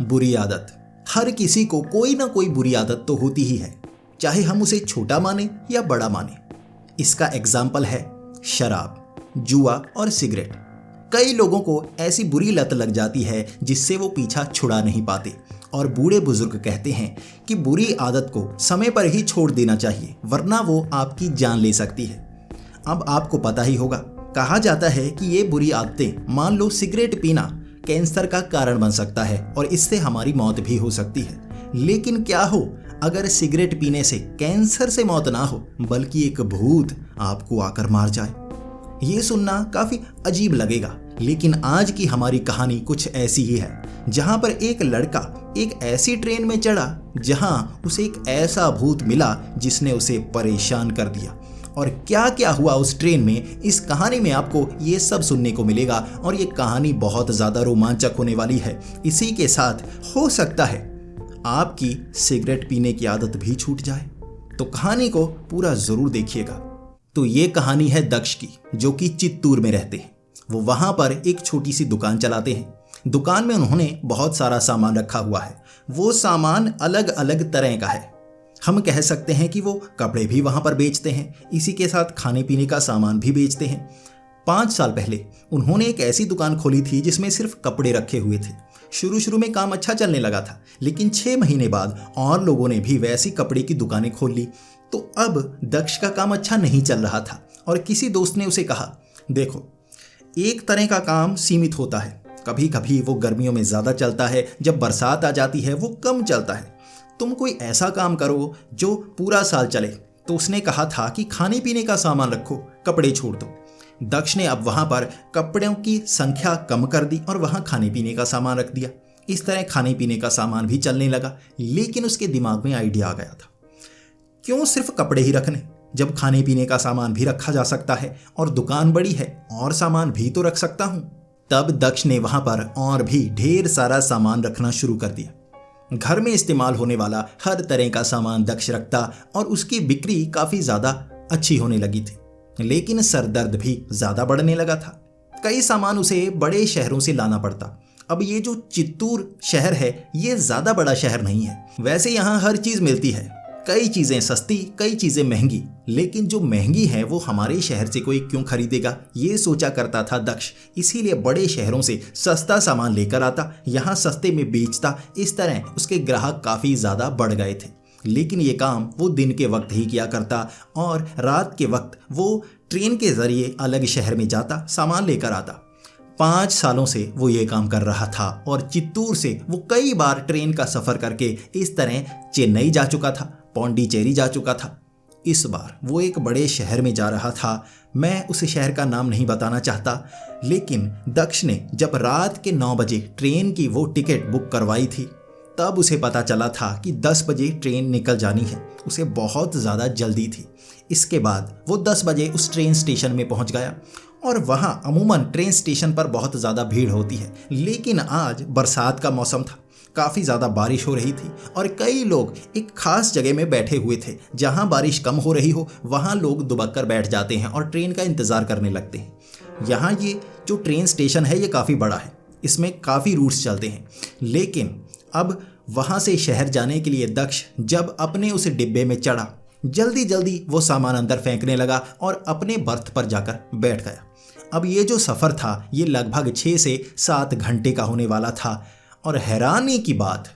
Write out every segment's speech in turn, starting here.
बुरी आदत। हर किसी को कोई ना कोई बुरी आदत तो होती ही है, चाहे हम उसे छोटा माने या बड़ा माने। इसका एग्जाम्पल है शराब, जुआ और सिगरेट। कई लोगों को ऐसी बुरी लत लग जाती है जिससे वो पीछा छुड़ा नहीं पाते और बूढ़े बुजुर्ग कहते हैं कि बुरी आदत को समय पर ही छोड़ देना चाहिए, वरना वो आपकी जान ले सकती है। अब आपको पता ही होगा, कहा जाता है कि ये बुरी आदतें, मान लो सिगरेट पीना, कैंसर का कारण बन सकता है और इससे हमारी मौत भी हो सकती है। लेकिन क्या हो अगर सिगरेट पीने से कैंसर से मौत ना हो, बल्कि एक भूत आपको आकर मार जाए? ये सुनना काफी अजीब लगेगा, लेकिन आज की हमारी कहानी कुछ ऐसी ही है, जहां पर एक लड़का एक ऐसी ट्रेन में चढ़ा जहां उसे एक ऐसा भूत मिला जिसने उसे परेशान कर दिया। और क्या क्या हुआ उस ट्रेन में, इस कहानी में आपको ये सब सुनने को मिलेगा और ये कहानी बहुत ज़्यादा रोमांचक होने वाली है। इसी के साथ हो सकता है आपकी सिगरेट पीने की आदत भी छूट जाए, तो कहानी को पूरा ज़रूर देखिएगा। तो ये कहानी है दक्ष की, जो कि चित्तूर में रहते हैं। वो वहाँ पर एक छोटी सी दुकान चलाते हैं। दुकान में उन्होंने बहुत सारा सामान रखा हुआ है। वो सामान अलग अलग तरह का है। हम कह सकते हैं कि वो कपड़े भी वहाँ पर बेचते हैं, इसी के साथ खाने पीने का सामान भी बेचते हैं। 5 साल पहले उन्होंने एक ऐसी दुकान खोली थी जिसमें सिर्फ कपड़े रखे हुए थे। शुरू में काम अच्छा चलने लगा था, लेकिन 6 महीने बाद और लोगों ने भी वैसी कपड़े की दुकानें खोल ली। तो अब दक्ष का काम अच्छा नहीं चल रहा था और किसी दोस्त ने उसे कहा, देखो, एक तरह का काम सीमित होता है। कभी कभी वो गर्मियों में ज़्यादा चलता है, जब बरसात आ जाती है वो कम चलता है। तुम कोई ऐसा काम करो जो पूरा साल चले। तो उसने कहा था कि खाने पीने का सामान रखो, कपड़े छोड़ दो। दक्ष ने अब वहां पर कपड़ों की संख्या कम कर दी और वहां खाने पीने का सामान रख दिया। इस तरह खाने पीने का सामान भी चलने लगा। लेकिन उसके दिमाग में आइडिया आ गया था, क्यों सिर्फ कपड़े ही रखने, जब खाने पीने का सामान भी रखा जा सकता है और दुकान बड़ी है और सामान भी तो रख सकता हूं। तब दक्ष ने वहां पर और भी ढेर सारा सामान रखना शुरू कर दिया। घर में इस्तेमाल होने वाला हर तरह का सामान दक्ष रखता और उसकी बिक्री काफ़ी ज़्यादा अच्छी होने लगी थी। लेकिन सरदर्द भी ज़्यादा बढ़ने लगा था। कई सामान उसे बड़े शहरों से लाना पड़ता। अब ये जो चित्तूर शहर है, ये ज़्यादा बड़ा शहर नहीं है। वैसे यहाँ हर चीज़ मिलती है, कई चीज़ें सस्ती, कई चीज़ें महंगी, लेकिन जो महंगी है वो हमारे शहर से कोई क्यों खरीदेगा, ये सोचा करता था दक्ष। इसीलिए बड़े शहरों से सस्ता सामान लेकर आता, यहाँ सस्ते में बेचता। इस तरह उसके ग्राहक काफ़ी ज़्यादा बढ़ गए थे। लेकिन ये काम वो दिन के वक्त ही किया करता और रात के वक्त वो ट्रेन के ज़रिए अलग शहर में जाता, सामान लेकर आता। 5 सालों से वो ये काम कर रहा था और चित्तूर से वो कई बार ट्रेन का सफ़र करके इस तरह चेन्नई जा चुका था, पौंडीचेरी जा चुका था। इस बार वो एक बड़े शहर में जा रहा था। मैं उस शहर का नाम नहीं बताना चाहता, लेकिन दक्ष ने जब रात के 9 बजे ट्रेन की वो टिकट बुक करवाई थी, तब उसे पता चला था कि 10 बजे ट्रेन निकल जानी है। उसे बहुत ज़्यादा जल्दी थी। इसके बाद वो 10 बजे उस ट्रेन स्टेशन में पहुंच गया और वहाँ अमूमन ट्रेन स्टेशन पर बहुत ज़्यादा भीड़ होती है। लेकिन आज बरसात का मौसम था, काफ़ी ज़्यादा बारिश हो रही थी और कई लोग एक खास जगह में बैठे हुए थे। जहाँ बारिश कम हो रही हो वहाँ लोग दुबक कर बैठ जाते हैं और ट्रेन का इंतज़ार करने लगते हैं। यहाँ ये जो ट्रेन स्टेशन है ये काफ़ी बड़ा है, इसमें काफ़ी रूट्स चलते हैं। लेकिन अब वहाँ से शहर जाने के लिए दक्ष जब अपने उस डिब्बे में चढ़ा, जल्दी जल्दी वो सामान अंदर फेंकने लगा और अपने बर्थ पर जाकर बैठ गया। अब ये जो सफ़र था ये लगभग 6 से 7 घंटे का होने वाला था और हैरानी की बात,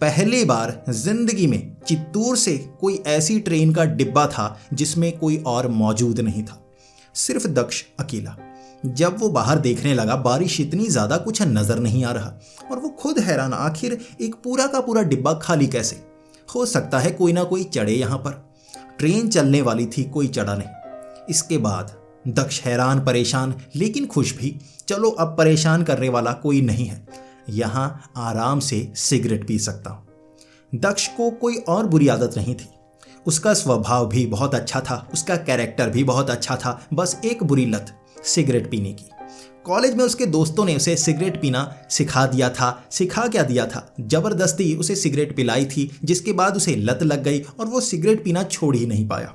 पहली बार जिंदगी में चित्तूर से कोई ऐसी ट्रेन का डिब्बा था जिसमें कोई और मौजूद नहीं था, सिर्फ दक्ष अकेला। जब वो बाहर देखने लगा, बारिश इतनी ज़्यादा कुछ नज़र नहीं आ रहा और वो खुद हैरान, आखिर एक पूरा का पूरा डिब्बा खाली कैसे? हो सकता है कोई ना कोई चढ़े यहाँ पर। ट्रेन चलने वाली थी, कोई चढ़ा नहीं। इसके बाद दक्ष हैरान, परेशान, लेकिन खुश भी। चलो अब परेशान करने वाला कोई नहीं है, यहाँ आराम से सिगरेट पी सकता हूँ। दक्ष को कोई और बुरी आदत नहीं थी। उसका स्वभाव भी बहुत अच्छा था, उसका कैरेक्टर भी बहुत अच्छा था। बस एक बुरी लत, सिगरेट पीने की। कॉलेज में उसके दोस्तों ने उसे सिगरेट पीना सिखा दिया था। सिखा क्या दिया था, ज़बरदस्ती उसे सिगरेट पिलाई थी, जिसके बाद उसे लत लग गई और वो सिगरेट पीना छोड़ ही नहीं पाया।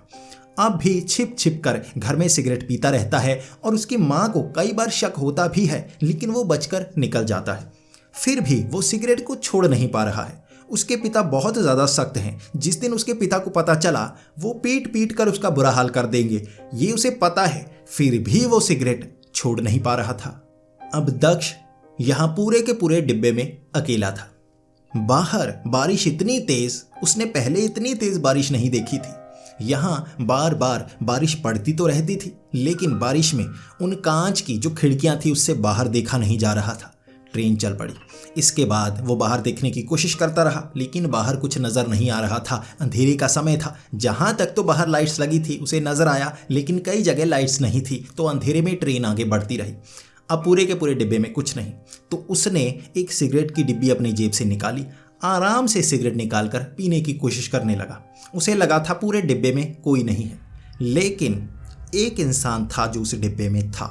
अब भी छिप छिप कर घर में सिगरेट पीता रहता है और उसकी माँ को कई बार शक होता भी है, लेकिन वो बचकर निकल जाता है। फिर भी वो सिगरेट को छोड़ नहीं पा रहा है। उसके पिता बहुत ज़्यादा सख्त हैं। जिस दिन उसके पिता को पता चला वो पीट पीट कर उसका बुरा हाल कर देंगे, ये उसे पता है, फिर भी वो सिगरेट छोड़ नहीं पा रहा था। अब दक्ष यहाँ पूरे के पूरे डिब्बे में अकेला था। बाहर बारिश इतनी तेज, उसने पहले इतनी तेज बारिश नहीं देखी थी। यहाँ बार बार बारिश पड़ती तो रहती थी, लेकिन बारिश में उन कांच की जो खिड़कियां थी उससे बाहर देखा नहीं जा रहा था। ट्रेन चल पड़ी। इसके बाद वो बाहर देखने की कोशिश करता रहा, लेकिन बाहर कुछ नज़र नहीं आ रहा था। अंधेरे का समय था। जहाँ तक तो बाहर लाइट्स लगी थी उसे नज़र आया, लेकिन कई जगह लाइट्स नहीं थी, तो अंधेरे में ट्रेन आगे बढ़ती रही। अब पूरे के पूरे डिब्बे में कुछ नहीं, तो उसने एक सिगरेट की डिब्बी अपनी जेब से निकाली। आराम से सिगरेट निकालकर पीने की कोशिश करने लगा। उसे लगा था पूरे डिब्बे में कोई नहीं है, लेकिन एक इंसान था जो उस डिब्बे में था।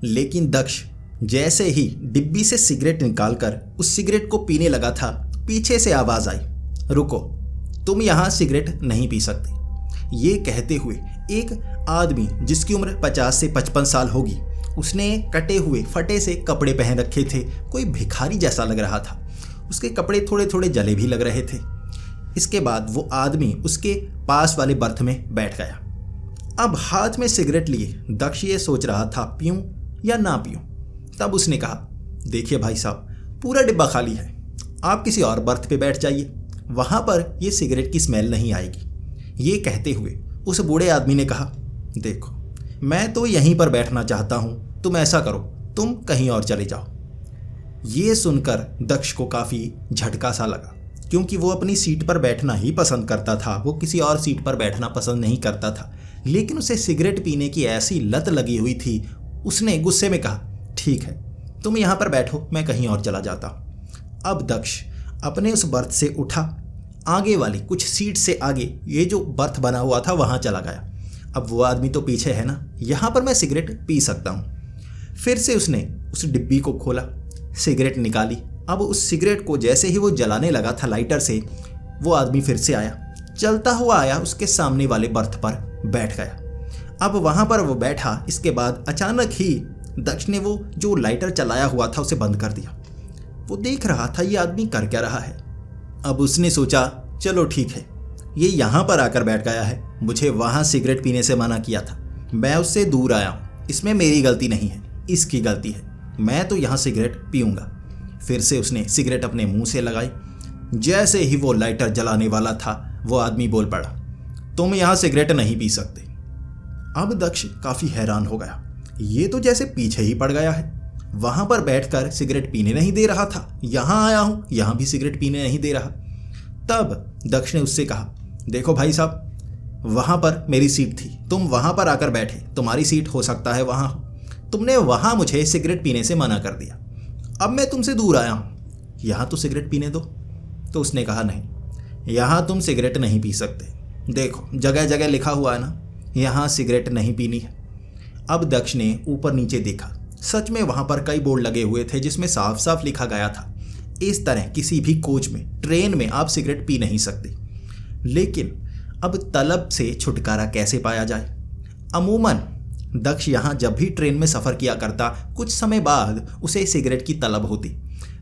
लेकिन दक्ष जैसे ही डिब्बी से सिगरेट निकालकर उस सिगरेट को पीने लगा था, पीछे से आवाज़ आई, रुको, तुम यहाँ सिगरेट नहीं पी सकते। ये कहते हुए एक आदमी जिसकी उम्र 50 से 55 साल होगी, उसने कटे हुए फटे से कपड़े पहन रखे थे। कोई भिखारी जैसा लग रहा था। उसके कपड़े थोड़े थोड़े जले भी लग रहे थे। इसके बाद वो आदमी उसके पास वाले बर्थ में बैठ गया। अब हाथ में सिगरेट लिए दक्ष ये सोच रहा था, पीऊं या ना पीऊं। तब उसने कहा, देखिए भाई साहब, पूरा डिब्बा खाली है, आप किसी और बर्थ पे बैठ जाइए, वहाँ पर ये सिगरेट की स्मेल नहीं आएगी। ये कहते हुए उस बूढ़े आदमी ने कहा, देखो मैं तो यहीं पर बैठना चाहता हूँ, तुम ऐसा करो, तुम कहीं और चले जाओ। ये सुनकर दक्ष को काफ़ी झटका सा लगा, क्योंकि वो अपनी सीट पर बैठना ही पसंद करता था, वो किसी और सीट पर बैठना पसंद नहीं करता था। लेकिन उसे सिगरेट पीने की ऐसी लत लगी हुई थी। उसने गुस्से में कहा, ठीक है, तुम यहाँ पर बैठो, मैं कहीं और चला जाता हूँ। अब दक्ष अपने उस बर्थ से उठा, आगे वाली कुछ सीट से आगे ये जो बर्थ बना हुआ था वहाँ चला गया। अब वो आदमी तो पीछे है ना, यहाँ पर मैं सिगरेट पी सकता हूँ। फिर से उसने उस डिब्बी को खोला, सिगरेट निकाली। अब उस सिगरेट को जैसे ही वो जलाने लगा था लाइटर से, वो आदमी फिर से आया, चलता हुआ आया, उसके सामने वाले बर्थ पर बैठ गया। अब वहाँ पर वो बैठा। इसके बाद अचानक ही दक्ष ने वो जो लाइटर चलाया हुआ था उसे बंद कर दिया। वो देख रहा था ये आदमी कर क्या रहा है। अब उसने सोचा, चलो ठीक है, ये यहाँ पर आकर बैठ गया है, मुझे वहाँ सिगरेट पीने से मना किया था, मैं उससे दूर आया हूँ, इसमें मेरी गलती नहीं है, इसकी गलती है, मैं तो यहाँ सिगरेट पीऊँगा। फिर से उसने सिगरेट अपने मुंह से लगाई। जैसे ही वो लाइटर जलाने वाला था, वो आदमी बोल पड़ा, तुम यहाँ सिगरेट नहीं पी सकते। अब दक्ष काफ़ी हैरान हो गया, ये तो जैसे पीछे ही पड़ गया है, वहाँ पर बैठकर सिगरेट पीने नहीं दे रहा था, यहाँ आया हूँ, यहाँ भी सिगरेट पीने नहीं दे रहा। तब दक्ष ने उससे कहा, देखो भाई साहब, वहाँ पर मेरी सीट थी, तुम वहाँ पर आकर बैठे, तुम्हारी सीट हो सकता है वहाँ हो, तुमने वहाँ मुझे सिगरेट पीने से मना कर दिया, अब मैं तुमसे दूर आया हूँ, यहाँ तो सिगरेट पीने दो। तो उसने कहा, नहीं, यहाँ तुम सिगरेट नहीं पी सकते, देखो जगह जगह लिखा हुआ है ना, यहाँ सिगरेट नहीं पीनी है। अब दक्ष ने ऊपर नीचे देखा, सच में वहाँ पर कई बोर्ड लगे हुए थे जिसमें साफ साफ लिखा गया था, इस तरह किसी भी कोच में, ट्रेन में आप सिगरेट पी नहीं सकते। लेकिन अब तलब से छुटकारा कैसे पाया जाए? अमूमन दक्ष यहाँ जब भी ट्रेन में सफ़र किया करता, कुछ समय बाद उसे सिगरेट की तलब होती।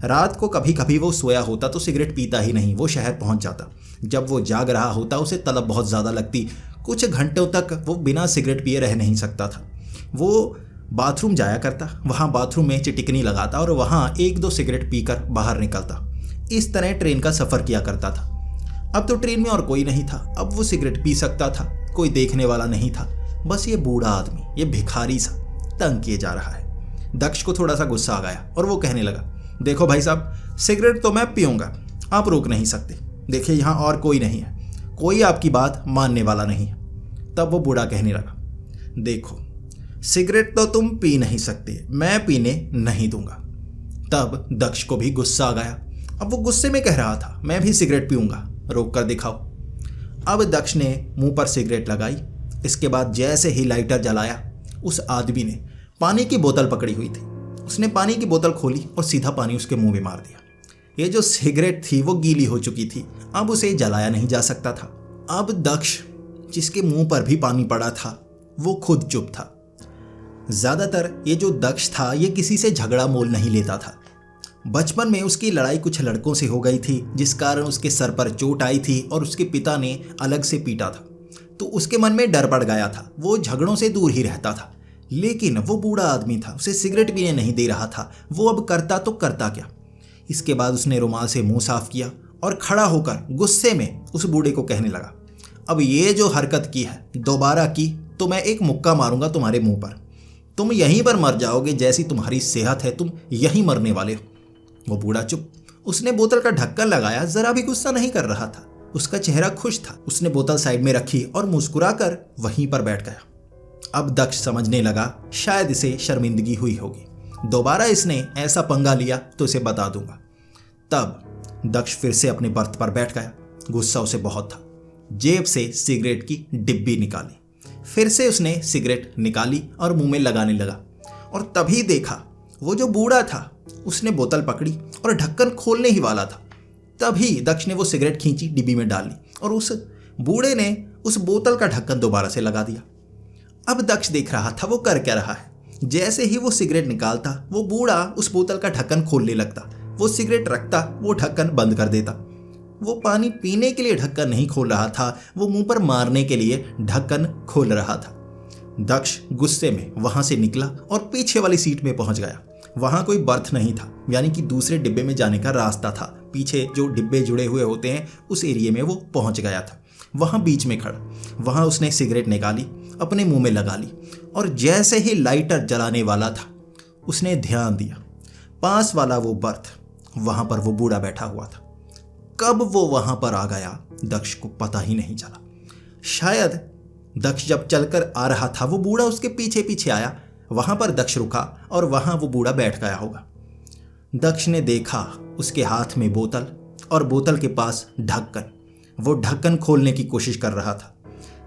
रात को कभी कभी वो सोया होता तो सिगरेट पीता ही नहीं, वो शहर पहुँच जाता। जब वो जाग रहा होता उसे तलब बहुत ज़्यादा लगती, कुछ घंटों तक वो बिना सिगरेट पिए रह नहीं सकता था। वो बाथरूम जाया करता, वहाँ बाथरूम में चिटिकनी लगाता और वहाँ 1-2 सिगरेट पीकर बाहर निकलता। इस तरह ट्रेन का सफ़र किया करता था। अब तो ट्रेन में और कोई नहीं था, अब वो सिगरेट पी सकता था, कोई देखने वाला नहीं था, बस ये बूढ़ा आदमी, ये भिखारी सा तंग किए जा रहा है। दक्ष को थोड़ा सा गुस्सा आ गया और वो कहने लगा, देखो भाई साहब, सिगरेट तो मैं पीऊँगा, आप रोक नहीं सकते, देखिए यहाँ और कोई नहीं है, कोई आपकी बात मानने वाला नहीं है। तब वो बूढ़ा कहने लगा, देखो सिगरेट तो तुम पी नहीं सकते, मैं पीने नहीं दूंगा। तब दक्ष को भी गुस्सा आ गया। अब वो गुस्से में कह रहा था, मैं भी सिगरेट पीऊंगा, रोक कर दिखाओ। अब दक्ष ने मुंह पर सिगरेट लगाई। इसके बाद जैसे ही लाइटर जलाया, उस आदमी ने पानी की बोतल पकड़ी हुई थी, उसने पानी की बोतल खोली और सीधा पानी उसके मुंह में मार दिया। ये जो सिगरेट थी वो गीली हो चुकी थी, अब उसे जलाया नहीं जा सकता था। अब दक्ष, जिसके मुंह पर भी पानी पड़ा था, वो खुद चुप था। ज़्यादातर ये जो दक्ष था ये किसी से झगड़ा मोल नहीं लेता था। बचपन में उसकी लड़ाई कुछ लड़कों से हो गई थी, जिस कारण उसके सर पर चोट आई थी और उसके पिता ने अलग से पीटा था। तो उसके मन में डर पड़ गया था। वो झगड़ों से दूर ही रहता था। लेकिन वो बूढ़ा आदमी था, उसे सिगरेट पीने नहीं दे रहा था। वो अब करता तो करता क्या। इसके बाद उसने रुमाल से मुंह साफ किया और खड़ा होकर गुस्से में उस बूढ़े को कहने लगा, अब ये जो हरकत की है दोबारा की तो मैं एक मुक्का मारूंगा तुम्हारे मुंह पर। तुम यहीं पर मर जाओगे, जैसी तुम्हारी सेहत है तुम यहीं मरने वाले हो। वो बूढ़ा चुप। उसने बोतल का ढक्कन लगाया, जरा भी गुस्सा नहीं कर रहा था। उसका चेहरा खुश था। उसने बोतल साइड में रखी और मुस्कुराकर वहीं पर बैठ गया। अब दक्ष समझने लगा शायद इसे शर्मिंदगी हुई होगी। दोबारा इसने ऐसा पंगा लिया तो इसे बता दूंगा। तब दक्ष फिर से अपने बर्थ पर बैठ गया। गुस्सा उसे बहुत था। जेब से सिगरेट की डिब्बी निकाली। फिर से उसने सिगरेट निकाली और मुंह में लगाने लगा। और तभी देखा वो जो बूढ़ा था उसने बोतल पकड़ी और ढक्कन खोलने ही वाला था। तभी दक्ष ने वो सिगरेट खींची, डिब्बी में डाल ली और उस बूढ़े ने उस बोतल का ढक्कन दोबारा से लगा दिया। अब दक्ष देख रहा था वो कर क्या रहा है। जैसे ही वो सिगरेट निकालता वो बूढ़ा उस बोतल का ढक्कन खोलने लगता। वो सिगरेट रखता, वो ढक्कन बंद कर देता। वो पानी पीने के लिए ढक्कन नहीं खोल रहा था, वो मुंह पर मारने के लिए ढक्कन खोल रहा था। दक्ष गुस्से में वहां से निकला और पीछे वाली सीट में पहुंच गया। वहां कोई बर्थ नहीं था, यानी कि दूसरे डिब्बे में जाने का रास्ता था। पीछे जो डिब्बे जुड़े हुए होते हैं उस एरिया में वो पहुंच गया था। वहां बीच में खड़ा, वहां उसने सिगरेट निकाली, अपने मुंह में लगा ली और जैसे ही लाइटर जलाने वाला था उसने ध्यान दिया पास वाला वो बर्थ, वहां पर वो बूढ़ा बैठा हुआ था। कब वो वहां पर आ गया दक्ष को पता ही नहीं चला। शायद दक्ष जब चलकर आ रहा था वो बूढ़ा उसके पीछे पीछे आया। वहां पर दक्ष रुका और वहां वो बूढ़ा बैठ गया होगा। दक्ष ने देखा उसके हाथ में बोतल और बोतल के पास ढक्कन। वो ढक्कन खोलने की कोशिश कर रहा था।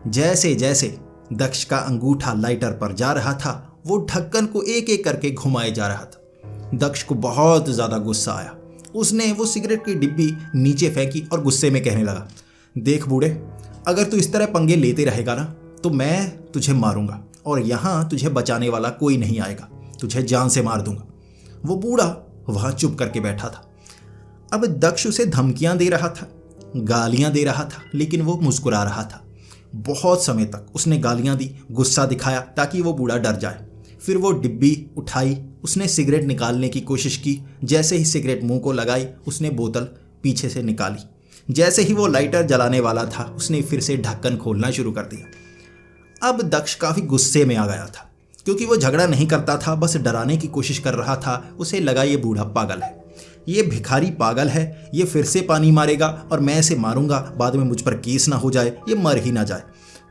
जैसे जैसे दक्ष का अंगूठा लाइटर पर जा रहा था वो ढक्कन को एक एक करके घुमाए जा रहा था। दक्ष को बहुत ज्यादा गुस्सा आया। उसने वो सिगरेट की डिब्बी नीचे फेंकी और गुस्से में कहने लगा, देख बूढ़े, अगर तू इस तरह पंगे लेते रहेगा ना तो मैं तुझे मारूंगा और यहां तुझे बचाने वाला कोई नहीं आएगा। तुझे जान से मार दूंगा। वो बूढ़ा वहां चुप करके बैठा था। अब दक्ष उसे धमकियां दे रहा था, गालियां दे रहा था, लेकिन वो मुस्कुरा रहा था। बहुत समय तक उसने गालियां दी, गुस्सा दिखाया ताकि वो बूढ़ा डर जाए। फिर वो डिब्बी उठाई, उसने सिगरेट निकालने की कोशिश की। जैसे ही सिगरेट मुंह को लगाई उसने बोतल पीछे से निकाली। जैसे ही वो लाइटर जलाने वाला था उसने फिर से ढक्कन खोलना शुरू कर दिया। अब दक्ष काफी गुस्से में आ गया था, क्योंकि वो झगड़ा नहीं करता था, बस डराने की कोशिश कर रहा था। उसे लगा ये बूढ़ा पागल है, ये भिखारी पागल है, ये फिर से पानी मारेगा और मैं इसे मारूंगा, बाद में मुझ पर केस ना हो जाए, ये मर ही ना जाए।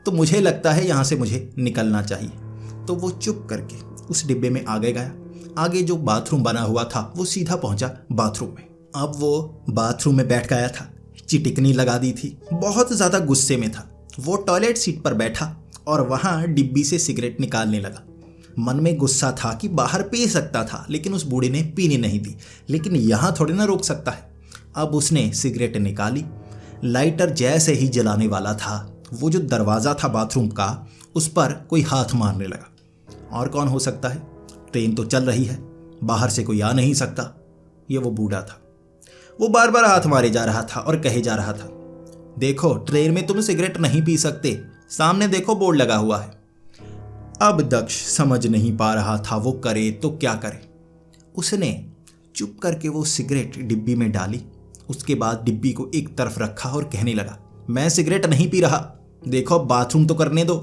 तो मुझे लगता है यहाँ से मुझे निकलना चाहिए। तो वो चुप करके उस डिब्बे में आगे गया। आगे जो बाथरूम बना हुआ था वो सीधा पहुंचा बाथरूम में। अब वो बाथरूम में बैठ गया था, चिटिकनी लगा दी थी, बहुत ज़्यादा गुस्से में था। वो टॉयलेट सीट पर बैठा और वहाँ डिब्बी से सिगरेट निकालने लगा। मन में गुस्सा था कि बाहर पी सकता था, लेकिन उस बूढ़े ने पीने नहीं दी। लेकिन यहाँ थोड़ी ना रोक सकता है। अब उसने सिगरेट निकाली। लाइटर जैसे ही जलाने वाला था वो जो दरवाज़ा था बाथरूम का उस पर कोई हाथ मारने लगा। और कौन हो सकता है, ट्रेन तो चल रही है, बाहर से कोई आ नहीं सकता। ये वो बूढ़ा था। वो बार बार हाथ मारे जा रहा था और कहे जा रहा था, देखो ट्रेन में तुम सिगरेट नहीं पी सकते, सामने देखो बोर्ड लगा हुआ है। अब दक्ष समझ नहीं पा रहा था वो करे तो क्या करे। उसने चुप करके वो सिगरेट डिब्बी में डाली। उसके बाद डिब्बी को एक तरफ रखा और कहने लगा, मैं सिगरेट नहीं पी रहा, देखो बाथरूम तो करने दो।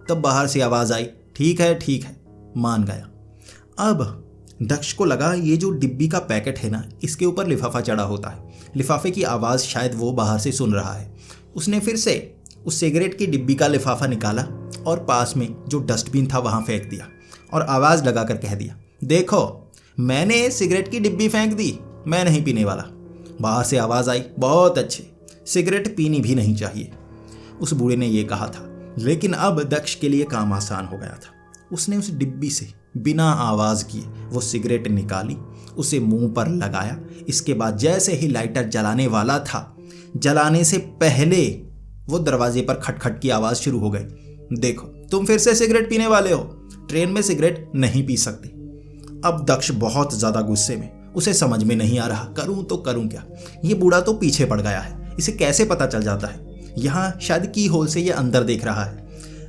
तब बाहर से आवाज़ आई, ठीक है, मान गया। अब दक्ष को लगा ये जो डिब्बी का पैकेट है ना, इसके ऊपर लिफाफा चढ़ा होता है। लिफाफे की आवाज़ शायद वो बाहर से सुन रहा है। उसने फिर से उस सिगरेट की डिब्बी का लिफाफा निकाला और पास में जो डस्टबिन था वहाँ फेंक दिया और आवाज़ लगाकर कह दिया, देखो मैंने सिगरेट की डिब्बी फेंक दी, मैं नहीं पीने वाला। बाहर से आवाज़ आई, बहुत अच्छे, सिगरेट पीनी भी नहीं चाहिए। उस बूढ़े ने ये कहा था, लेकिन अब दक्ष के लिए काम आसान हो गया था। उसने उस डिब्बी से बिना आवाज़ किए वो सिगरेट निकाली, उसे मुंह पर लगाया। इसके बाद जैसे ही लाइटर जलाने वाला था, जलाने से पहले वो दरवाजे पर खटखट की आवाज़ शुरू हो गई, देखो तुम फिर से सिगरेट पीने वाले हो, ट्रेन में सिगरेट नहीं पी सकते। अब दक्ष बहुत ज़्यादा गुस्से में उसे समझ में नहीं आ रहा करूं तो करूं क्या। ये बूढ़ा तो पीछे पड़ गया है, इसे कैसे पता चल जाता है। यहाँ शायद की होल से ये अंदर देख रहा है।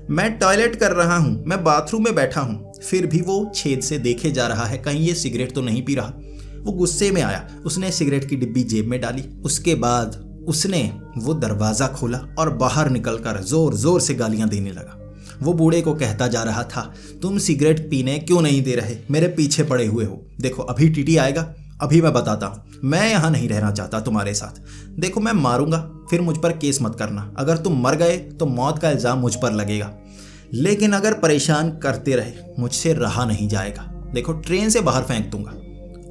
मैं टॉयलेट कर रहा हूँ, मैं बाथरूम में बैठा हूँ, फिर भी वो छेद से देखे जा रहा है कहीं ये सिगरेट तो नहीं पी रहा। वो गुस्से में आया, उसने सिगरेट की डिब्बी जेब में डाली। उसके बाद उसने वो दरवाज़ा खोला और बाहर निकलकर जोर जोर से गालियां देने लगा। वो बूढ़े को कहता जा रहा था, तुम सिगरेट पीने क्यों नहीं दे रहे, मेरे पीछे पड़े हुए हो। देखो अभी टीटी आएगा, अभी मैं बताता हूँ, मैं यहाँ नहीं रहना चाहता तुम्हारे साथ। देखो मैं मारूंगा, फिर मुझ पर केस मत करना। अगर तुम मर गए तो मौत का इल्ज़ाम मुझ पर लगेगा, लेकिन अगर परेशान करते रहे मुझसे रहा नहीं जाएगा। देखो ट्रेन से बाहर फेंक दूंगा।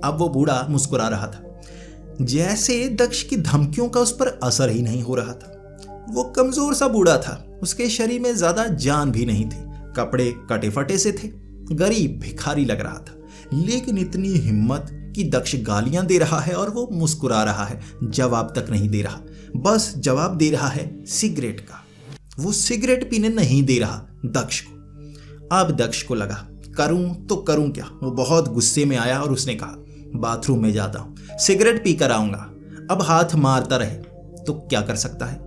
अब वो बूढ़ा मुस्कुरा रहा था, जैसे दक्ष की धमकियों का उस पर असर ही नहीं हो रहा था। वो कमजोर सा बूढ़ा था, उसके शरीर में ज्यादा जान भी नहीं थी, कपड़े कटे फटे से थे, गरीब भिखारी लग रहा था। लेकिन इतनी हिम्मत कि दक्ष गालियां दे रहा है और वो मुस्कुरा रहा है, जवाब तक नहीं दे रहा, बस जवाब दे रहा है सिगरेट का। वो सिगरेट पीने नहीं दे रहा दक्ष को। अब दक्ष को लगा करूं तो करूं क्या। वो बहुत गुस्से में आया और उसने कहा, बाथरूम में जाता हूं, सिगरेट पी कर आऊंगा। अब हाथ मारता रहे तो क्या कर सकता है।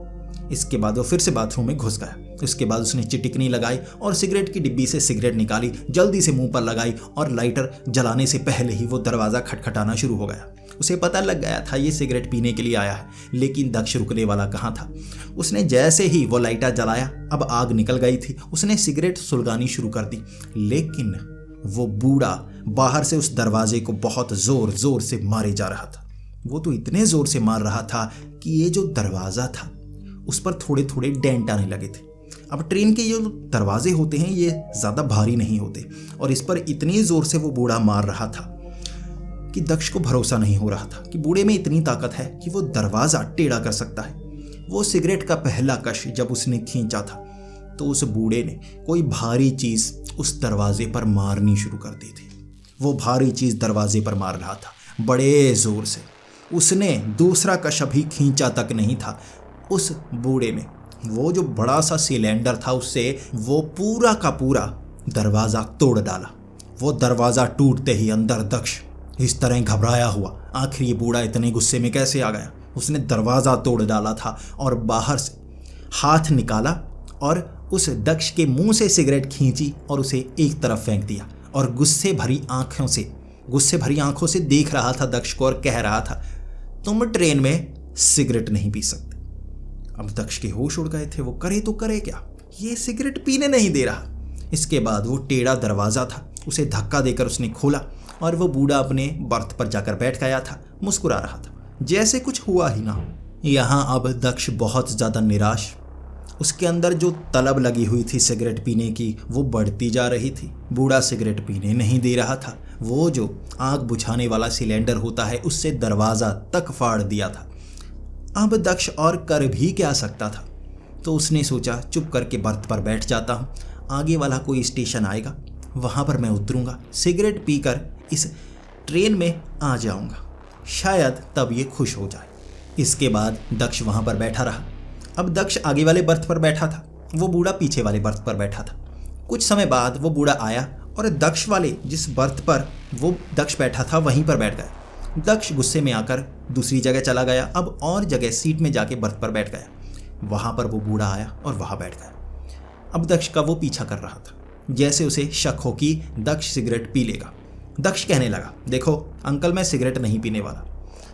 इसके बाद वो फिर से बाथरूम में घुस गया। उसके बाद उसने चिटिकनी लगाई और सिगरेट की डिब्बी से सिगरेट निकाली, जल्दी से मुंह पर लगाई और लाइटर जलाने से पहले ही वो दरवाज़ा खटखटाना शुरू हो गया। उसे पता लग गया था ये सिगरेट पीने के लिए आया है, लेकिन दक्ष रुकने वाला कहाँ था। उसने जैसे ही वो लाइटर जलाया, अब आग निकल गई थी। उसने सिगरेट सुलगानी शुरू कर दी, लेकिन वो बूढ़ा बाहर से उस दरवाजे को बहुत जोर जोर से मारे जा रहा था। वो तो इतने जोर से मार रहा था कि ये जो दरवाज़ा था उस पर थोड़े थोड़े डेंट आने लगे थे। अब ट्रेन के जो दरवाजे होते हैं ये ज़्यादा भारी नहीं होते, और इस पर इतनी ज़ोर से वो बूढ़ा मार रहा था कि दक्ष को भरोसा नहीं हो रहा था कि बूढ़े में इतनी ताकत है कि वो दरवाज़ा टेढ़ा कर सकता है। वो सिगरेट का पहला कश जब उसने खींचा था तो उस बूढ़े ने कोई भारी चीज़ उस दरवाजे पर मारनी शुरू कर दी थी। वो भारी चीज़ दरवाजे पर मार रहा था बड़े ज़ोर से। उसने दूसरा कश अभी खींचा तक नहीं था, उस बूढ़े ने वो जो बड़ा सा सिलेंडर था उससे वो पूरा का पूरा दरवाज़ा तोड़ डाला। वो दरवाज़ा टूटते ही अंदर दक्ष इस तरह घबराया हुआ, आखिर ये बूढ़ा इतने गुस्से में कैसे आ गया। उसने दरवाज़ा तोड़ डाला था और बाहर से हाथ निकाला और उस दक्ष के मुंह से सिगरेट खींची और उसे एक तरफ फेंक दिया, और गुस्से भरी आंखों से देख रहा था दक्ष को और कह रहा था, तुम ट्रेन में सिगरेट नहीं पी सकते। अब दक्ष के होश उड़ गए थे, वो करे तो करे क्या, ये सिगरेट पीने नहीं दे रहा। इसके बाद वो टेढ़ा दरवाज़ा था, उसे धक्का देकर उसने खोला और वो बूढ़ा अपने बर्थ पर जाकर बैठ गया था, मुस्कुरा रहा था जैसे कुछ हुआ ही ना हो। यहाँ अब दक्ष बहुत ज़्यादा निराश, उसके अंदर जो तलब लगी हुई थी सिगरेट पीने की वो बढ़ती जा रही थी। बूढ़ा सिगरेट पीने नहीं दे रहा था, वो जो आग बुझाने वाला सिलेंडर होता है उससे दरवाज़ा तक फाड़ दिया था। अब दक्ष और कर भी क्या सकता था, तो उसने सोचा चुप करके बर्थ पर बैठ जाता हूँ, आगे वाला कोई स्टेशन आएगा वहाँ पर मैं उतरूँगा, सिगरेट पीकर इस ट्रेन में आ जाऊँगा, शायद तब ये खुश हो जाए। इसके बाद दक्ष वहाँ पर बैठा रहा। अब दक्ष आगे वाले बर्थ पर बैठा था, वो बूढ़ा पीछे वाले बर्थ पर बैठा था। कुछ समय बाद वो बूढ़ा आया और दक्ष वाले जिस बर्थ पर वो दक्ष बैठा था वहीं पर बैठ गया। दक्ष गुस्से में आकर दूसरी जगह चला गया, अब और जगह सीट में जाके बर्थ पर बैठ गया। वहाँ पर वो बूढ़ा आया और वहाँ बैठ गया। अब दक्ष का वो पीछा कर रहा था, जैसे उसे शक हो कि दक्ष सिगरेट पी लेगा। दक्ष कहने लगा, देखो अंकल मैं सिगरेट नहीं पीने वाला,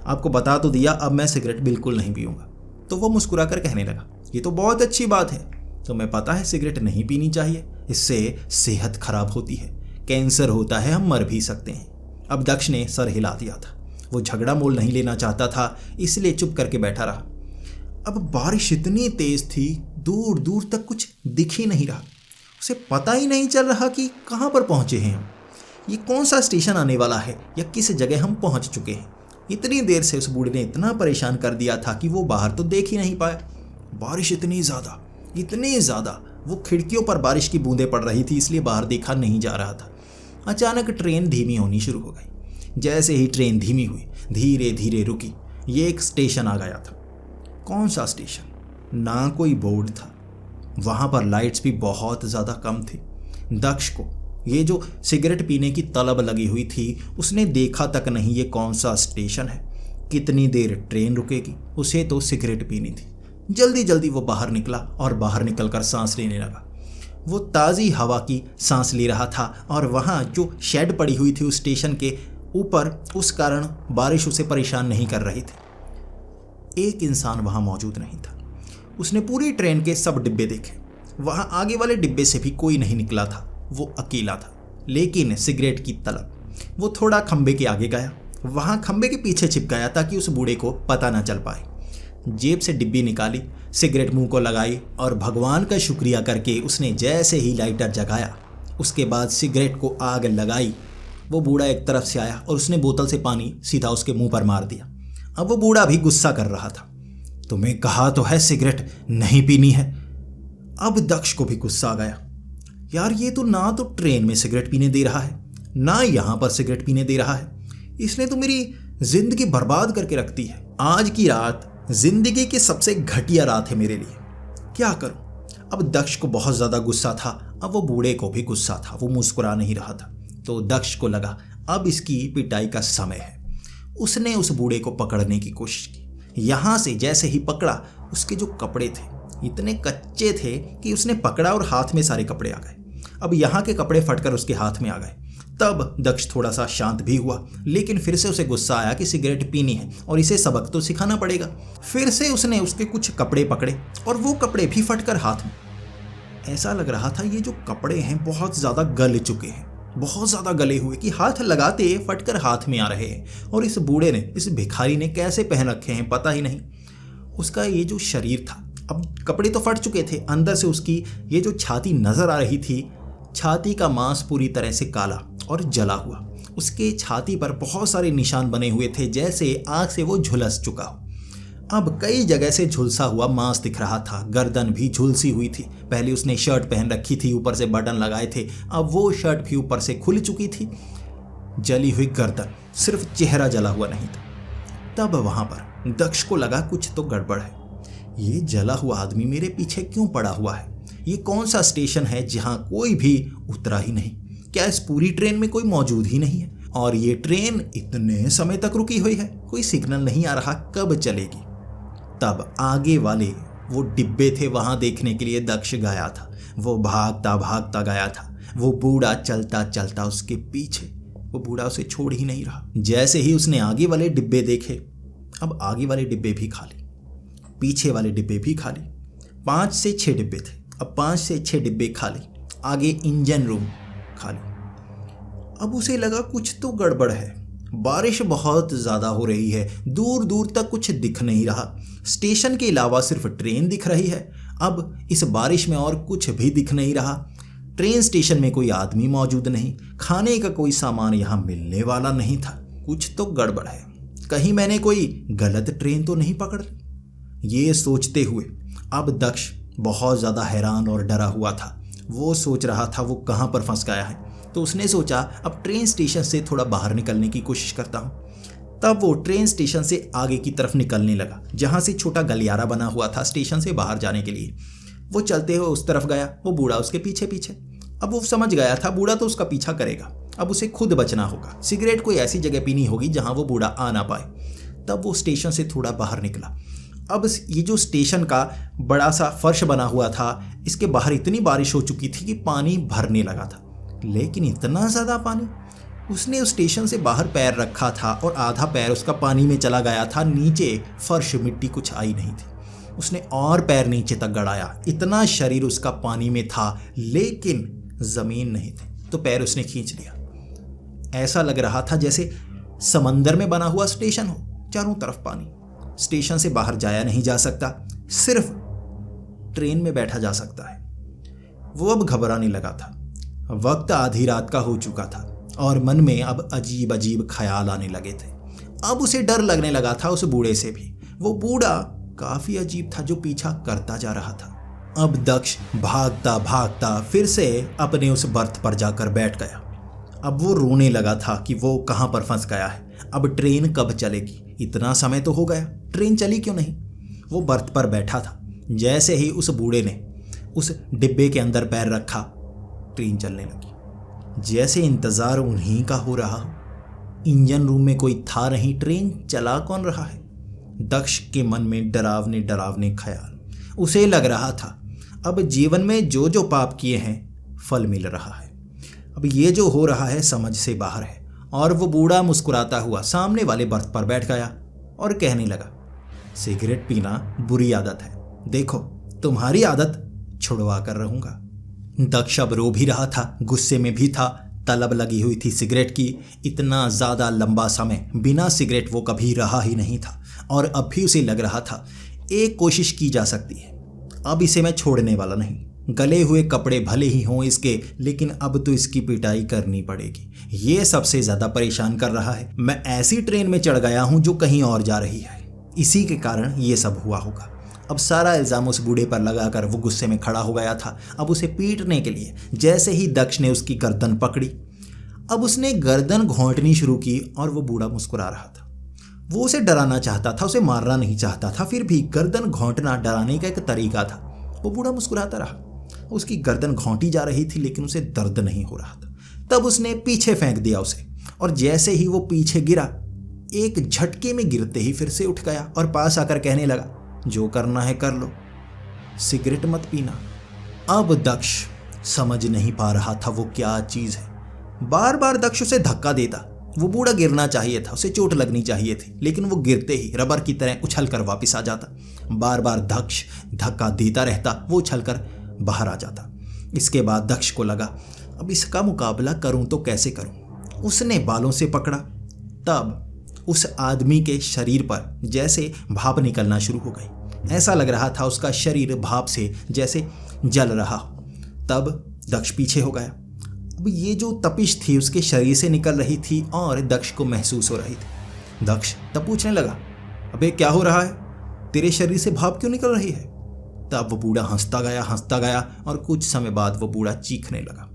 आपको बता तो दिया, अब मैं सिगरेट बिल्कुल नहीं पीऊँगा। तो वो मुस्कुरा कर कहने लगा, ये तो बहुत अच्छी बात है, तुम्हें पता है सिगरेट नहीं पीनी चाहिए, इससे सेहत खराब होती है, कैंसर होता है, हम मर भी सकते हैं। अब दक्ष ने सर हिला दिया था, वो झगड़ा मोल नहीं लेना चाहता था, इसलिए चुप करके बैठा रहा। अब बारिश इतनी तेज थी, दूर दूर तक कुछ दिख ही नहीं रहा, उसे पता ही नहीं चल रहा कि कहाँ पर पहुँचे हैं हम, ये कौन सा स्टेशन आने वाला है या किस जगह हम पहुँच चुके हैं। इतनी देर से उस बूढ़े ने इतना परेशान कर दिया था कि वो बाहर तो देख ही नहीं पाया। बारिश इतनी ज़्यादा, वो खिड़कियों पर बारिश की बूंदें पड़ रही थी, इसलिए बाहर देखा नहीं जा रहा था। अचानक ट्रेन धीमी होनी शुरू हो गई। जैसे ही ट्रेन धीमी हुई, धीरे धीरे रुकी, ये एक स्टेशन आ गया था। कौन सा स्टेशन? ना कोई बोर्ड था, वहाँ पर लाइट्स भी बहुत ज़्यादा कम थी। दक्ष को ये जो सिगरेट पीने की तलब लगी हुई थी, उसने देखा तक नहीं ये कौन सा स्टेशन है, कितनी देर ट्रेन रुकेगी, उसे तो सिगरेट पीनी थी। जल्दी जल्दी वो बाहर निकला और बाहर निकलकर सांस लेने लगा। वो ताज़ी हवा की सांस ले रहा था और वहाँ जो शेड पड़ी हुई थी उस स्टेशन के ऊपर, उस कारण बारिश उसे परेशान नहीं कर रही थी। एक इंसान वहाँ मौजूद नहीं था। उसने पूरी ट्रेन के सब डिब्बे देखे, वहाँ आगे वाले डिब्बे से भी कोई नहीं निकला था। वो अकेला था, लेकिन सिगरेट की तलब। वो थोड़ा खंबे के आगे गया, वहाँ खंबे के पीछे छिप गया ताकि उस बूढ़े को पता न चल पाए। जेब से डिब्बी निकाली, सिगरेट मुंह को लगाई और भगवान का शुक्रिया करके उसने जैसे ही लाइटर जगाया, उसके बाद सिगरेट को आग लगाई। वो बूढ़ा एक तरफ से आया और उसने बोतल से पानी सीधा उसके मुंह पर मार दिया। अब वो बूढ़ा भी गुस्सा कर रहा था, तुम्हें कहा तो है सिगरेट नहीं पीनी है। अब दक्ष को भी गुस्सा आ गया, यार ये तो ना तो ट्रेन में सिगरेट पीने दे रहा है, ना यहाँ पर सिगरेट पीने दे रहा है। इसने तो मेरी जिंदगी बर्बाद करके रख दी है। आज की रात जिंदगी की सबसे घटिया रात है मेरे लिए, क्या करूं। अब दक्ष को बहुत ज्यादा गुस्सा था। अब वो बूढ़े को भी गुस्सा था, वो मुस्कुरा नहीं रहा था। तो दक्ष को लगा अब इसकी पिटाई का समय है। उसने उस बूढ़े को पकड़ने की कोशिश की। यहां से जैसे ही पकड़ा, उसके जो कपड़े थे इतने कच्चे थे कि उसने पकड़ा और हाथ में सारे कपड़े आ गए। अब यहाँ के कपड़े फटकर उसके हाथ में आ गए। तब दक्ष थोड़ा सा शांत भी हुआ, लेकिन फिर से उसे गुस्सा आया कि सिगरेट पीनी है और इसे सबक तो सिखाना पड़ेगा। फिर से उसने उसके कुछ कपड़े पकड़े और वो कपड़े भी फटकर हाथ में। ऐसा लग रहा था ये जो कपड़े हैं बहुत ज़्यादा गल चुके हैं, बहुत ज़्यादा गले हुए कि हाथ लगाते फटकर हाथ में आ रहे हैं। और इस बूढ़े ने, इस भिखारी ने कैसे पहन रखे हैं पता ही नहीं। उसका ये जो शरीर था, अब कपड़े तो फट चुके थे, अंदर से उसकी ये जो छाती नज़र आ रही थी, छाती का मांस पूरी तरह से काला और जला हुआ। उसके छाती पर बहुत सारे निशान बने हुए थे, जैसे आग से वो झुलस चुका हो। अब कई जगह से झुलसा हुआ मांस दिख रहा था, गर्दन भी झुलसी हुई थी। पहले उसने शर्ट पहन रखी थी, ऊपर से बटन लगाए थे, अब वो शर्ट भी ऊपर से खुल चुकी थी। जली हुई गर्दन, सिर्फ चेहरा जला हुआ नहीं था। तब वहां पर दक्ष को लगा कुछ तो गड़बड़ है। ये जला हुआ आदमी मेरे पीछे क्यों पड़ा हुआ है? ये कौन सा स्टेशन है जहां कोई भी उतरा ही नहीं? क्या इस पूरी ट्रेन में कोई मौजूद ही नहीं है? और ये ट्रेन इतने समय तक रुकी हुई है, कोई सिग्नल नहीं आ रहा, कब चलेगी? तब आगे वाले वो डिब्बे थे, वहां देखने के लिए दक्ष गया था। वो भागता भागता गया था। वो बूढ़ा चलता चलता उसके पीछे, वो बूढ़ा उसे छोड़ ही नहीं रहा। जैसे ही उसने आगे वाले डिब्बे देखे, अब आगे वाले डिब्बे भी खाली, पीछे वाले डिब्बे भी खाली। 5 से 6 डिब्बे थे, अब 5 से 6 डिब्बे खाली। आगे इंजन रूम खाली। अब उसे लगा कुछ तो गड़बड़ है। बारिश बहुत ज़्यादा हो रही है, दूर दूर तक कुछ दिख नहीं रहा। स्टेशन के अलावा सिर्फ ट्रेन दिख रही है। अब इस बारिश में और कुछ भी दिख नहीं रहा। ट्रेन स्टेशन में कोई आदमी मौजूद नहीं, खाने का कोई सामान यहाँ मिलने वाला नहीं था। कुछ तो गड़बड़ है, कहीं मैंने कोई गलत ट्रेन तो नहीं पकड़ ली? ये सोचते हुए अब दक्ष बहुत ज़्यादा हैरान और डरा हुआ था। वो सोच रहा था वो कहाँ पर फंस गया है। तो उसने सोचा अब ट्रेन स्टेशन से थोड़ा बाहर निकलने की कोशिश करता हूँ। तब वो ट्रेन स्टेशन से आगे की तरफ निकलने लगा, जहाँ से छोटा गलियारा बना हुआ था स्टेशन से बाहर जाने के लिए। वो चलते हुए उस तरफ गया, वो बूढ़ा उसके पीछे पीछे। अब वो समझ गया था बूढ़ा तो उसका पीछा करेगा, अब उसे खुद बचना होगा। सिगरेट कोई ऐसी जगह पीनी होगी जहाँ वो बूढ़ा आ ना पाए। तब वो स्टेशन से थोड़ा बाहर निकला। अब ये जो स्टेशन का बड़ा सा फर्श बना हुआ था, इसके बाहर इतनी बारिश हो चुकी थी कि पानी भरने लगा था। लेकिन इतना ज़्यादा पानी, उसने उस स्टेशन से बाहर पैर रखा था और आधा पैर उसका पानी में चला गया था। नीचे फर्श मिट्टी कुछ आई नहीं थी। उसने और पैर नीचे तक गड़ाया, इतना शरीर उसका पानी में था लेकिन ज़मीन नहीं थी। तो पैर उसने खींच लिया। ऐसा लग रहा था जैसे समंदर में बना हुआ स्टेशन हो, चारों तरफ पानी। स्टेशन से बाहर जाया नहीं जा सकता, सिर्फ ट्रेन में बैठा जा सकता है। वो अब घबराने लगा था। वक्त आधी रात का हो चुका था और मन में अब अजीब अजीब ख्याल आने लगे थे। अब उसे डर लगने लगा था उस बूढ़े से भी। वो बूढ़ा काफी अजीब था जो पीछा करता जा रहा था। अब दक्ष भागता भागता फिर से अपने उस बर्थ पर जाकर बैठ गया। अब वो रोने लगा था कि वो कहाँ पर फंस गया है। अब ट्रेन कब चलेगी? इतना समय तो हो गया, ट्रेन चली क्यों नहीं? वो बर्थ पर बैठा था। जैसे ही उस बूढ़े ने उस डिब्बे के अंदर पैर रखा, ट्रेन चलने लगी। जैसे इंतजार उन्हीं का हो रहा हो। इंजन रूम में कोई था नहीं, ट्रेन चला कौन रहा है? दक्ष के मन में डरावने डरावने ख्याल। उसे लग रहा था अब जीवन में जो जो पाप किए हैं फल मिल रहा है। अब ये जो हो रहा है समझ से बाहर है। और वो बूढ़ा मुस्कुराता हुआ सामने वाले बर्थ पर बैठ गया और कहने लगा, सिगरेट पीना बुरी आदत है, देखो तुम्हारी आदत छुड़वा कर रहूंगा। दक्ष अब रो भी रहा था, गुस्से में भी था, तलब लगी हुई थी सिगरेट की। इतना ज़्यादा लंबा समय बिना सिगरेट वो कभी रहा ही नहीं था और अब भी उसे लग रहा था एक कोशिश की जा सकती है, अब इसे मैं छोड़ने वाला नहीं। गले हुए कपड़े भले ही हों इसके, लेकिन अब तो इसकी पिटाई करनी पड़ेगी। ये सबसे ज़्यादा परेशान कर रहा है। मैं ऐसी ट्रेन में चढ़ गया हूँ जो कहीं और जा रही है, इसी के कारण ये सब हुआ होगा। अब सारा इल्ज़ाम उस बूढ़े पर लगाकर वो गुस्से में खड़ा हो गया था। अब उसे पीटने के लिए जैसे ही दक्ष ने उसकी गर्दन पकड़ी, अब उसने गर्दन घोंटनी शुरू की और वो बूढ़ा मुस्कुरा रहा था। वो उसे डराना चाहता था, उसे मारना नहीं चाहता था, फिर भी गर्दन घोंटना डराने का एक तरीका था। वो बूढ़ा मुस्कुराता रहा, उसकी गर्दन घोंटी जा रही थी लेकिन उसे दर्द नहीं हो रहा था। तब उसने पीछे फेंक दिया उसे, और जैसे ही वो पीछे गिरा, एक झटके में गिरते ही फिर से उठ गया और पास आकर कहने लगा, जो करना है कर लो, सिगरेट मत पीना। अब दक्ष समझ नहीं पा रहा था वो क्या चीज़ है। बार बार दक्ष उसे धक्का देता। वो बूढ़ा गिरना चाहिए था, उसे चोट लगनी चाहिए थी, लेकिन वो गिरते ही रबर की तरह उछल कर वापिस आ जाता। बार बार दक्ष धक्का देता रहता, वो उछल कर बाहर आ जाता। इसके बाद दक्ष को लगा, अब इसका मुकाबला करूं तो कैसे करूं। उसने बालों से पकड़ा, तब उस आदमी के शरीर पर जैसे भाप निकलना शुरू हो गई। ऐसा लग रहा था उसका शरीर भाप से जैसे जल रहा हो। तब दक्ष पीछे हो गया। अब ये जो तपिश थी उसके शरीर से निकल रही थी और दक्ष को महसूस हो रही थी। दक्ष तब पूछने लगा, अबे क्या हो रहा है, तेरे शरीर से भाप क्यों निकल रही है? तब वो बूढ़ा हंसता गया और कुछ समय बाद वो बूढ़ा चीखने लगा।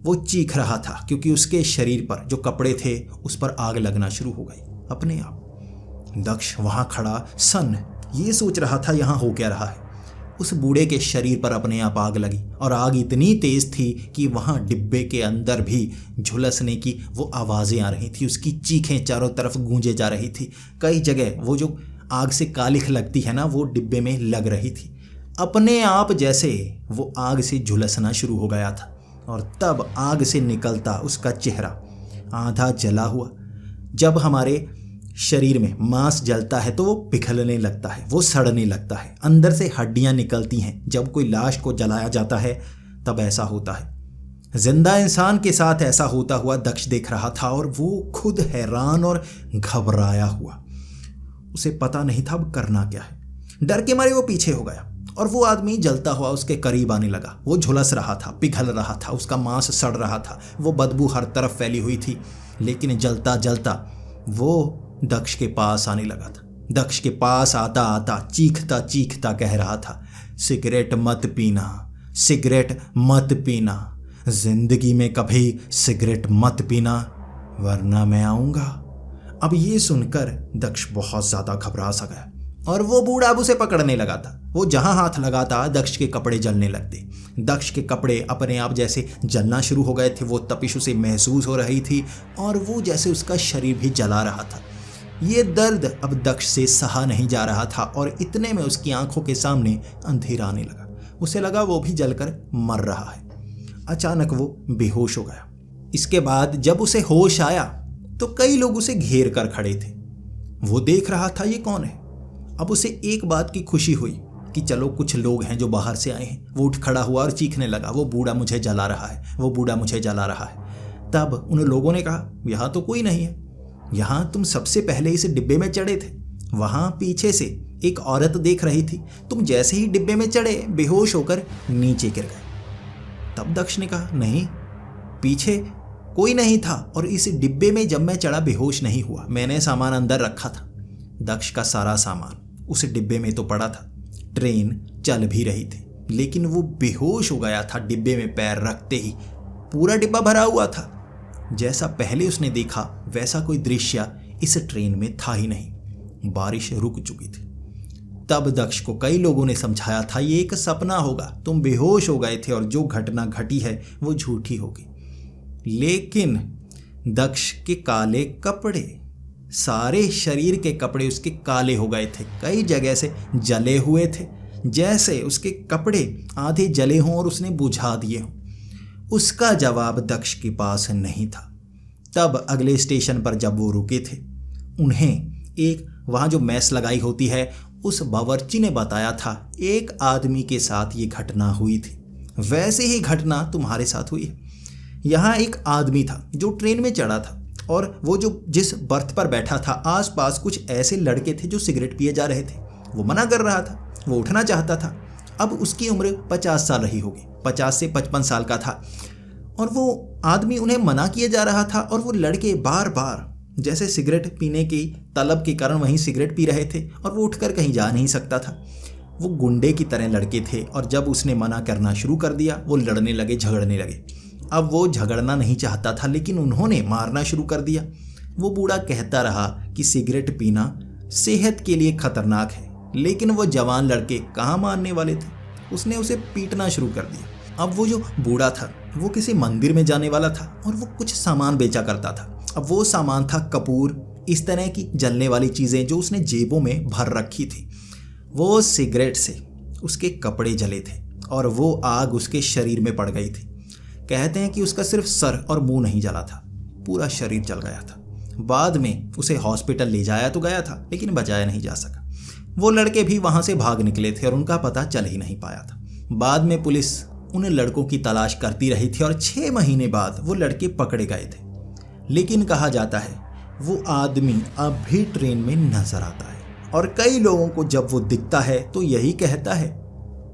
वो चीख रहा था क्योंकि उसके शरीर पर जो कपड़े थे उस पर आग लगना शुरू हो गई अपने आप। दक्ष वहां खड़ा सन्न ये सोच रहा था यहाँ हो क्या रहा है। उस बूढ़े के शरीर पर अपने आप आग लगी और आग इतनी तेज थी कि वहां डिब्बे के अंदर भी झुलसने की वो आवाज़ें आ रही थी। उसकी चीखें चारों तरफ गूंजे जा रही थी। कई जगह वो जो आग से कालिख लगती है ना, वो डिब्बे में लग रही थी। अपने आप जैसे वो आग से झुलसना शुरू हो गया था और तब आग से निकलता उसका चेहरा आधा जला हुआ। जब हमारे शरीर में मांस जलता है तो वो पिघलने लगता है, वो सड़ने लगता है, अंदर से हड्डियां निकलती हैं। जब कोई लाश को जलाया जाता है तब ऐसा होता है। जिंदा इंसान के साथ ऐसा होता हुआ दक्ष देख रहा था और वो खुद हैरान और घबराया हुआ। उसे पता नहीं था अब करना क्या है। डर के मारे वो पीछे हो गया और वो आदमी जलता हुआ उसके करीब आने लगा। वो झुलस रहा था, पिघल रहा था, उसका मांस सड़ रहा था, वो बदबू हर तरफ फैली हुई थी। लेकिन जलता जलता वो दक्ष के पास आने लगा था। दक्ष के पास आता आता चीखता चीखता कह रहा था, सिगरेट मत पीना, सिगरेट मत पीना, जिंदगी में कभी सिगरेट मत पीना वरना मैं आऊँगा। अब ये सुनकर दक्ष बहुत ज़्यादा घबरा सा गया और वो बूढ़ा अब उसे पकड़ने लगा था। वो जहाँ हाथ लगाता दक्ष के कपड़े जलने लगते। दक्ष के कपड़े अपने आप जैसे जलना शुरू हो गए थे। वो तपिश उसे महसूस हो रही थी और वो जैसे उसका शरीर भी जला रहा था। ये दर्द अब दक्ष से सहा नहीं जा रहा था और इतने में उसकी आंखों के सामने अंधेरा आने लगा। उसे लगा वो भी जलकर मर रहा है। अचानक वो बेहोश हो गया। इसके बाद जब उसे होश आया तो कई लोग उसे घेर कर खड़े थे। वो देख रहा था ये कौन है। अब उसे एक बात की खुशी हुई कि चलो कुछ लोग हैं जो बाहर से आए हैं। वो उठ खड़ा हुआ और चीखने लगा, वो बूढ़ा मुझे जला रहा है, वो बूढ़ा मुझे जला रहा है। तब उन लोगों ने कहा, यहाँ तो कोई नहीं है, यहाँ तुम सबसे पहले इस डिब्बे में चढ़े थे, वहाँ पीछे से एक औरत देख रही थी, तुम जैसे ही डिब्बे में चढ़े बेहोश होकर नीचे गिर गए। तब दक्ष ने कहा, नहीं, पीछे कोई नहीं था और इस डिब्बे में जब मैं चढ़ा बेहोश नहीं हुआ, मैंने सामान अंदर रखा था। दक्ष का सारा सामान उस डिब्बे में तो पड़ा था। ट्रेन चल भी रही थी लेकिन वो बेहोश हो गया था। डिब्बे में पैर रखते ही पूरा डिब्बा भरा हुआ था। जैसा पहले उसने देखा वैसा कोई दृश्य इस ट्रेन में था ही नहीं। बारिश रुक चुकी थी। तब दक्ष को कई लोगों ने समझाया था ये एक सपना होगा, तुम बेहोश हो गए थे और जो घटना घटी है वो झूठी होगी। लेकिन दक्ष के काले कपड़े, सारे शरीर के कपड़े उसके काले हो गए थे, कई जगह से जले हुए थे, जैसे उसके कपड़े आधे जले हों और उसने बुझा दिए हों। उसका जवाब दक्ष के पास नहीं था। तब अगले स्टेशन पर जब वो रुके थे, उन्हें एक वहाँ जो मेस लगाई होती है उस बावर्ची ने बताया था एक आदमी के साथ ये घटना हुई थी, वैसे ही घटना तुम्हारे साथ हुई है। यहाँ एक आदमी था जो ट्रेन में चढ़ा था और वो जो जिस बर्थ पर बैठा था आसपास कुछ ऐसे लड़के थे जो सिगरेट पिए जा रहे थे। वो मना कर रहा था, वो उठना चाहता था। अब उसकी उम्र 50 साल रही होगी, 50 से 55 साल का था और वो आदमी उन्हें मना किए जा रहा था और वो लड़के बार बार जैसे सिगरेट पीने की तलब के कारण वहीं सिगरेट पी रहे थे और वो उठकर कहीं जा नहीं सकता था। वो गुंडे की तरह लड़के थे और जब उसने मना करना शुरू कर दिया वो लड़ने लगे, झगड़ने लगे। अब वो झगड़ना नहीं चाहता था लेकिन उन्होंने मारना शुरू कर दिया। वो बूढ़ा कहता रहा कि सिगरेट पीना सेहत के लिए खतरनाक है, लेकिन वो जवान लड़के कहाँ मानने वाले थे। उसने उसे पीटना शुरू कर दिया। अब वो जो बूढ़ा था वो किसी मंदिर में जाने वाला था और वो कुछ सामान बेचा करता था। अब वो सामान था कपूर, इस तरह की जलने वाली चीज़ें जो उसने जेबों में भर रखी थी। वो सिगरेट से उसके कपड़े जले थे और वो आग उसके शरीर में पड़ गई थी। कहते हैं कि उसका सिर्फ सर और मुंह नहीं जला था, पूरा शरीर जल गया था। बाद में उसे हॉस्पिटल ले जाया तो गया था लेकिन बचाया नहीं जा सका। वो लड़के भी वहाँ से भाग निकले थे और उनका पता चल ही नहीं पाया था। बाद में पुलिस उन लड़कों की तलाश करती रही थी और 6 महीने बाद वो लड़के पकड़े गए थे। लेकिन कहा जाता है वो आदमी अब भी ट्रेन में नजर आता है और कई लोगों को जब वो दिखता है तो यही कहता है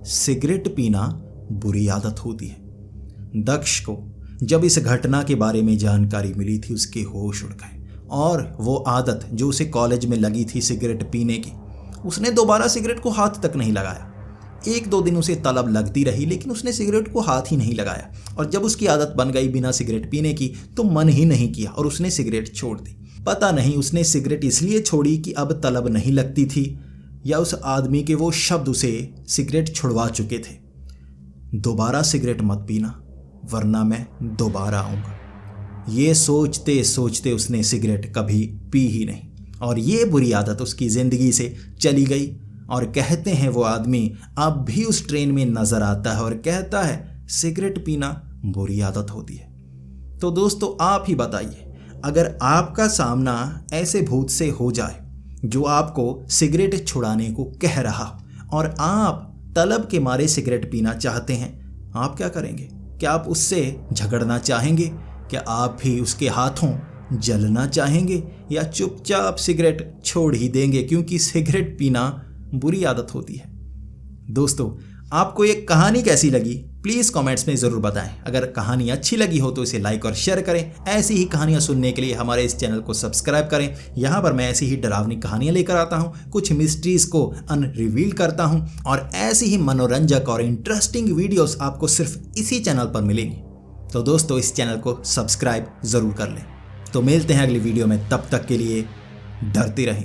सिगरेट पीना बुरी आदत होती है। दक्ष को जब इस घटना के बारे में जानकारी मिली थी उसके होश उड़ गए और वो आदत जो उसे कॉलेज में लगी थी सिगरेट पीने की, उसने दोबारा सिगरेट को हाथ तक नहीं लगाया। 1-2 दिन उसे तलब लगती रही लेकिन उसने सिगरेट को हाथ ही नहीं लगाया और जब उसकी आदत बन गई बिना सिगरेट पीने की तो मन ही नहीं किया और उसने सिगरेट छोड़ दी। पता नहीं उसने सिगरेट इसलिए छोड़ी कि अब तलब नहीं लगती थी या उस आदमी के वो शब्द उसे सिगरेट छुड़वा चुके थे, दोबारा सिगरेट मत पीना वरना मैं दोबारा आऊँगा। ये सोचते सोचते उसने सिगरेट कभी पी ही नहीं और ये बुरी आदत उसकी ज़िंदगी से चली गई। और कहते हैं वो आदमी अब भी उस ट्रेन में नजर आता है और कहता है सिगरेट पीना बुरी आदत होती है। तो दोस्तों आप ही बताइए, अगर आपका सामना ऐसे भूत से हो जाए जो आपको सिगरेट छुड़ाने को कह रहा और आप तलब के मारे सिगरेट पीना चाहते हैं, आप क्या करेंगे? क्या आप उससे झगड़ना चाहेंगे? क्या आप भी उसके हाथों जलना चाहेंगे या चुपचाप सिगरेट छोड़ ही देंगे क्योंकि सिगरेट पीना बुरी आदत होती है? दोस्तों आपको ये कहानी कैसी लगी प्लीज़ कमेंट्स में ज़रूर बताएं। अगर कहानी अच्छी लगी हो तो इसे लाइक और शेयर करें। ऐसी ही कहानियाँ सुनने के लिए हमारे इस चैनल को सब्सक्राइब करें। यहाँ पर मैं ऐसी ही डरावनी कहानियाँ लेकर आता हूँ, कुछ मिस्ट्रीज़ को अनरिवील करता हूँ और ऐसी ही मनोरंजक और इंटरेस्टिंग वीडियोस आपको सिर्फ इसी चैनल पर मिलेंगी। तो दोस्तों इस चैनल को सब्सक्राइब ज़रूर कर लें। तो मिलते हैं अगली वीडियो में, तब तक के लिए डरते रहें।